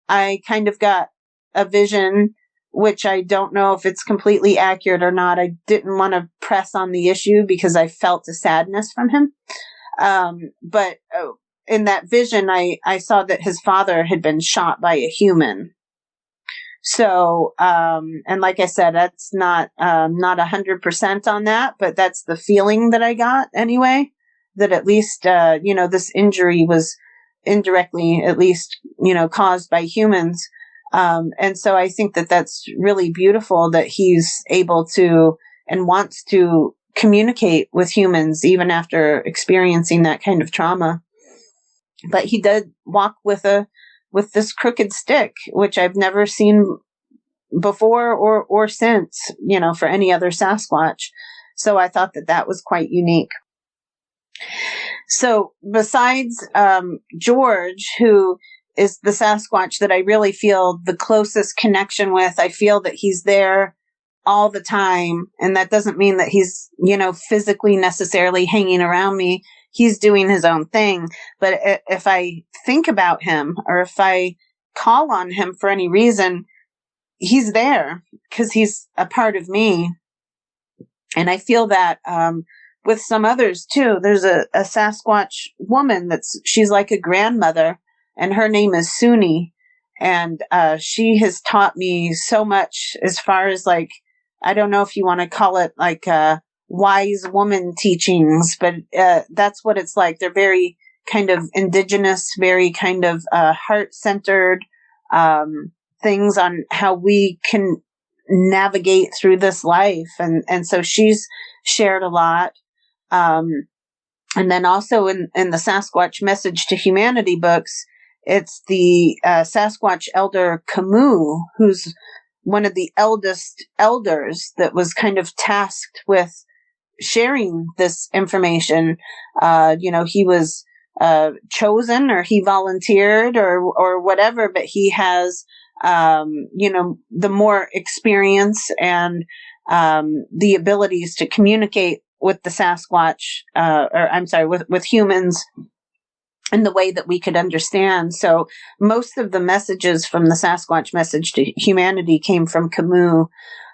I kind of got a vision, which I don't know if it's completely accurate or not. I didn't want to press on the issue because I felt a sadness from him. But in that vision, I saw that his father had been shot by a human. So, and like I said, that's not 100% on that, but that's the feeling that I got anyway, that at least, this injury was indirectly, at least, caused by humans. And so I think that that's really beautiful that he's able to and wants to communicate with humans even after experiencing that kind of trauma. But he did walk with this crooked stick, which I've never seen before or since, for any other Sasquatch. So I thought that was quite unique. So besides George, who is the Sasquatch that I really feel the closest connection with, I feel that he's there all the time. And that doesn't mean that he's, physically necessarily hanging around me. He's doing his own thing. But if I think about him, or if I call on him for any reason, he's there because he's a part of me. And I feel that with some others too. There's a Sasquatch woman she's like a grandmother, and her name is Suni. And she has taught me so much as far as, like, I don't know if you want to call it like wise woman teachings, but that's what it's like. They're very kind of indigenous, very kind of heart-centered things on how we can navigate through this life. And so she's shared a lot. And then also in the Sasquatch Message to Humanity books, it's the Sasquatch elder Camus, who's one of the eldest elders that was kind of tasked with sharing this information. He was chosen, or he volunteered, or whatever, but he has, the more experience and the abilities to communicate with the Sasquatch, with humans in the way that we could understand. So most of the messages from the Sasquatch Message to Humanity came from Camus.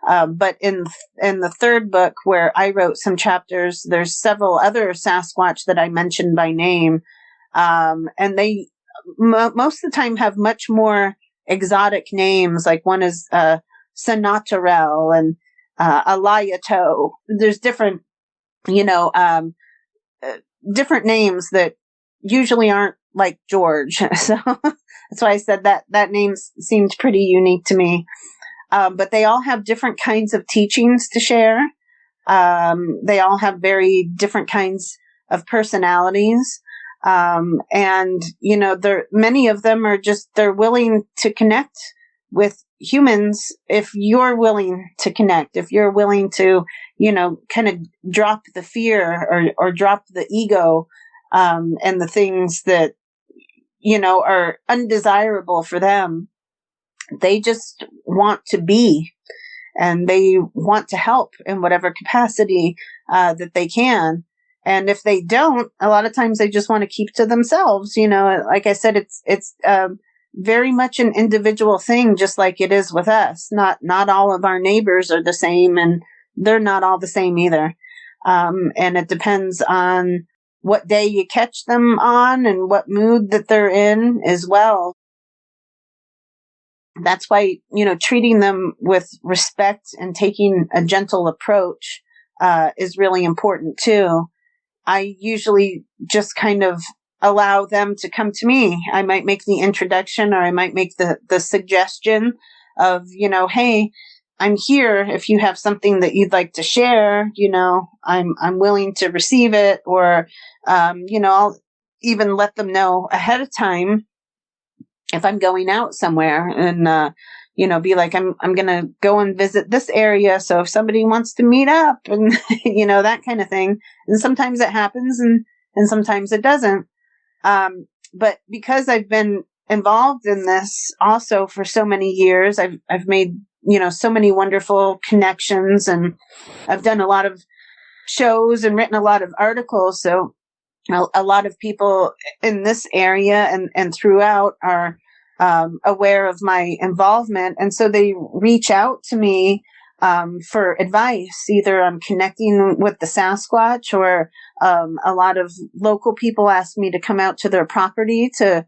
But in the third book, where I wrote some chapters, there's several other Sasquatch that I mentioned by name. And they most of the time have much more exotic names. Like one is Sanatarel and Alayato. There's different, different names that usually aren't like George. So that's why I said that name seemed pretty unique to me. But they all have different kinds of teachings to share. They all have very different kinds of personalities. And many of them are they're willing to connect with humans if you're willing to connect, if you're willing to, kind of drop the fear or drop the ego, and the things that, are undesirable for them. They just want to be, and they want to help in whatever capacity that they can. And if they don't, a lot of times they just want to keep to themselves. Like I said, it's very much an individual thing, just like it is with us. Not all of our neighbors are the same, and they're not all the same either. And it depends on what day you catch them on and what mood that they're in as well. That's why, treating them with respect and taking a gentle approach is really important too. I usually just kind of allow them to come to me. I might make the introduction, or I might make the suggestion of, hey, I'm here. If you have something that you'd like to share, I'm willing to receive it. Or, I'll even let them know ahead of time if I'm going out somewhere, and, be like, I'm going to go and visit this area. So if somebody wants to meet up, and, that kind of thing. And sometimes it happens, and sometimes it doesn't. But because I've been involved in this also for so many years, I've made, so many wonderful connections, and I've done a lot of shows and written a lot of articles. So a lot of people in this area and throughout are aware of my involvement. And so they reach out to me for advice, either on connecting with the Sasquatch, or a lot of local people ask me to come out to their property to,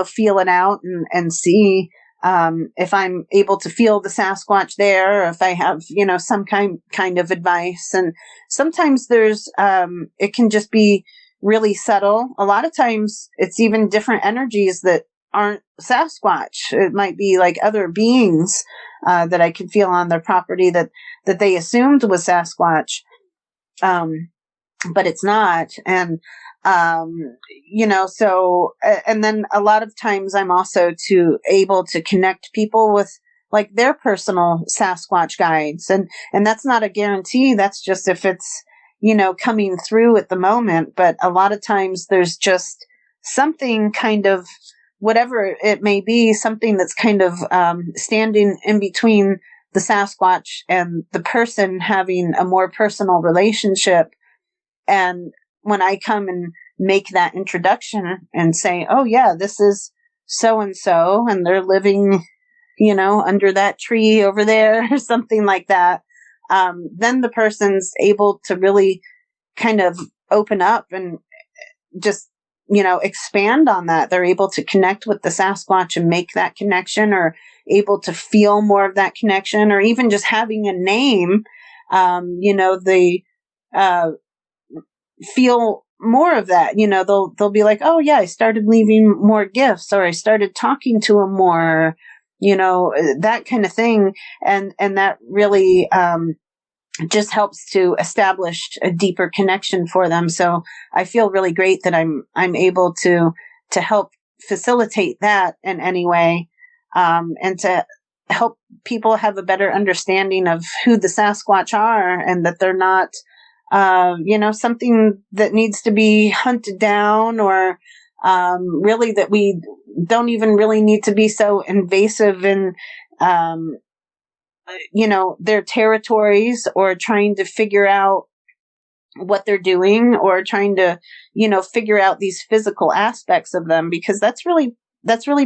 feel it out and see if I'm able to feel the Sasquatch there, or if I have, some kind of advice. And sometimes there's, it can just be really subtle. A lot of times it's even different energies that aren't Sasquatch. It might be like other beings that I could feel on their property that they assumed was Sasquatch. But it's not. And, so, and then a lot of times I'm also able to connect people with like their personal Sasquatch guides. And that's not a guarantee. That's just if it's, coming through at the moment. But a lot of times there's just something kind of, whatever it may be, something that's kind of standing in between the Sasquatch and the person having a more personal relationship. And when I come and make that introduction and say, oh yeah, this is so-and-so, and they're living, under that tree over there, or something like that, then the person's able to really kind of open up and just, expand on that. They're able to connect with the Sasquatch and make that connection, or able to feel more of that connection, or even just having a name, they feel more of that. They'll be like, oh yeah, I started leaving more gifts, or I started talking to them more, that kind of thing. And that really, just helps to establish a deeper connection for them. So I feel really great that I'm able to help facilitate that in any way, and to help people have a better understanding of who the Sasquatch are, and that they're not, something that needs to be hunted down, or really that we don't even really need to be so invasive in their territories, or trying to figure out what they're doing, or trying to, figure out these physical aspects of them, because that's really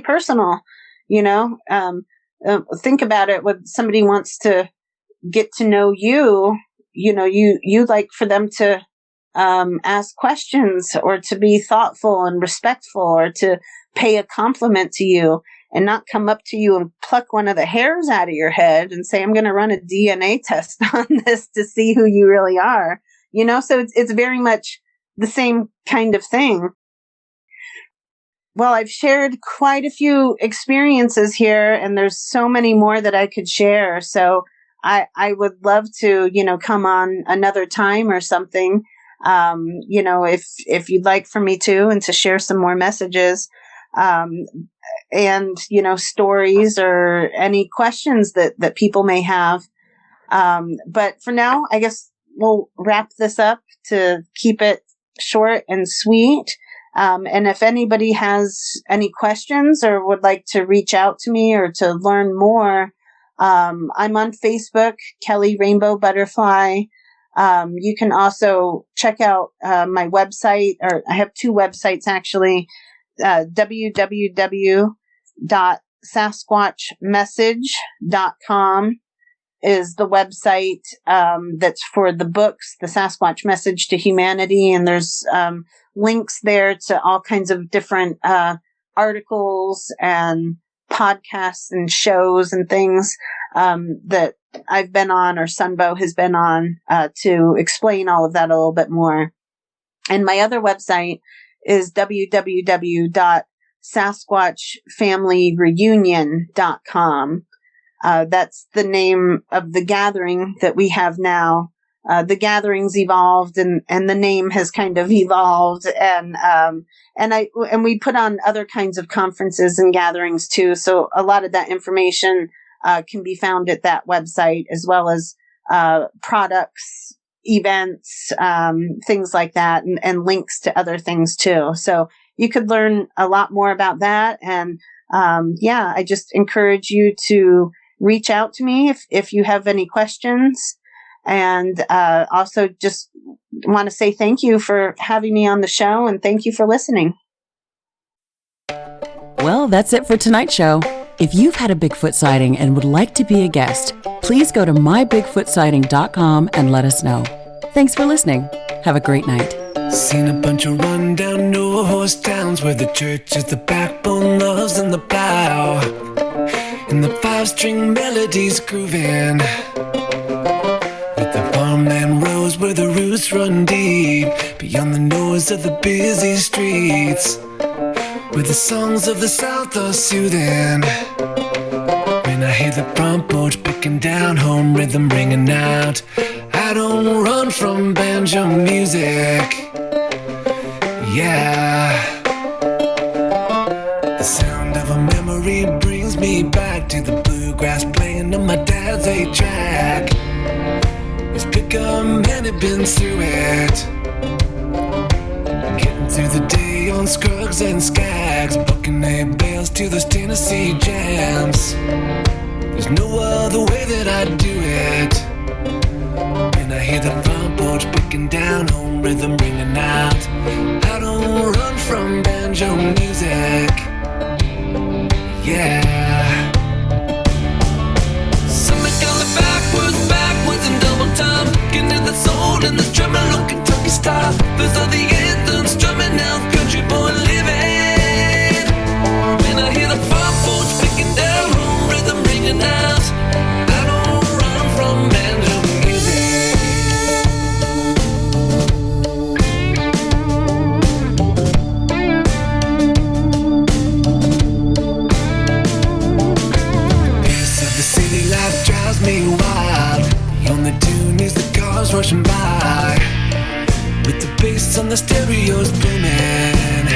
personal. Think about it. When somebody wants to get to know you, you like for them to ask questions, or to be thoughtful and respectful, or to pay a compliment to you, and not come up to you and pluck one of the hairs out of your head and say, I'm going to run a DNA test on this to see who you really are. So it's very much the same kind of thing. Well, I've shared quite a few experiences here, and there's so many more that I could share. So I would love to, come on another time or something, if you'd like for me to, and to share some more messages. And, stories, or any questions that people may have. But for now, I guess we'll wrap this up to keep it short and sweet. And if anybody has any questions, or would like to reach out to me, or to learn more, I'm on Facebook, Kelly Rainbow Butterfly. You can also check out my website, or I have two websites actually, www.sasquatchmessage.com www.sasquatchmessage.com is the website that's for the books, the Sasquatch Message to Humanity. And there's links there to all kinds of different articles and podcasts and shows and things that I've been on, or Sunbow has been on, to explain all of that a little bit more. And my other website is www.sasquatchfamilyreunion.com. That's the name of the gathering that we have now. The gathering's evolved and the name has kind of evolved, and we put on other kinds of conferences and gatherings too. So a lot of that information can be found at that website, as well as products, events, things like that, and links to other things too. So you could learn a lot more about that. And I just encourage you to reach out to me if you have any questions. And also just want to say thank you for having me on the show, and thank you for listening. Well, that's it for tonight's show. If you've had a Bigfoot sighting and would like to be a guest, please go to mybigfootsighting.com and let us know. Thanks for listening. Have a great night. Seen a bunch of rundown no-horse towns where the church is the backbone, loves in the plow, and the five-string melodies grooving, with the farmland rows where the roots run deep, beyond the noise of the busy streets, where the songs of the South are soothing. When I hear the front porch picking down, home rhythm ringing out, I don't run from banjo music. Yeah, the sound of a memory brings me back to the bluegrass playing on my dad's 8-track. His pickup man had been through it, getting through the day on Scruggs and Skags, booking their bales to those Tennessee jams. There's no other way that I'd do it. When I hear the front porch picking down, home rhythm ringing out, I don't run from banjo music. Yeah. Something coming backwards in double time, getting to the soul and the tremolo Kentucky style. Those are the anthems strumming out, country boy living. When I hear the front porch picking down, home rhythm ringing out, I don't run from banjo music. Pace of the city life drives me wild. The only tune is the cars rushing by, with the bass on the stereos booming.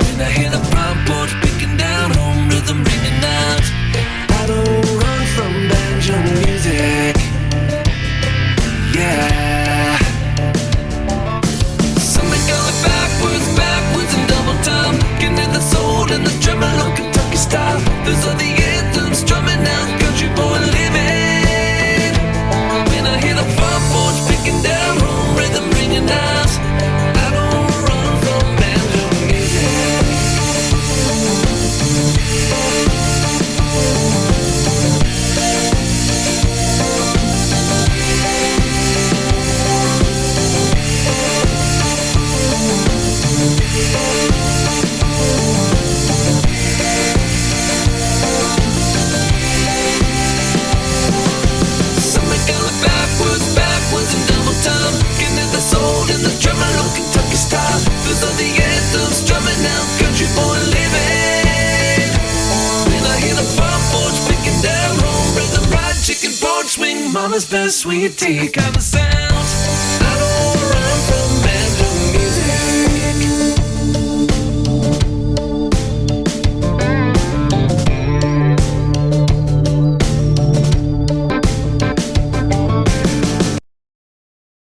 When I hear the front porch picking down, home rhythm ringing out, I don't run from banjo music. Yeah. Something going backwards in double time, getting to the soul and the tremolo Kentucky style. Those are the anthems strumming out, country boy living. When I hear the front porch picking down, home rhythm ringing out, I don't run from banjo music. Something going backwards in double time, getting to the soul and the tremolo Kentucky style. Those are the anthems strumming out, country boy living. When I hear the front porch picking down, home rhythm, fried chicken, porch swing, mama's best sweet tea kind of sound.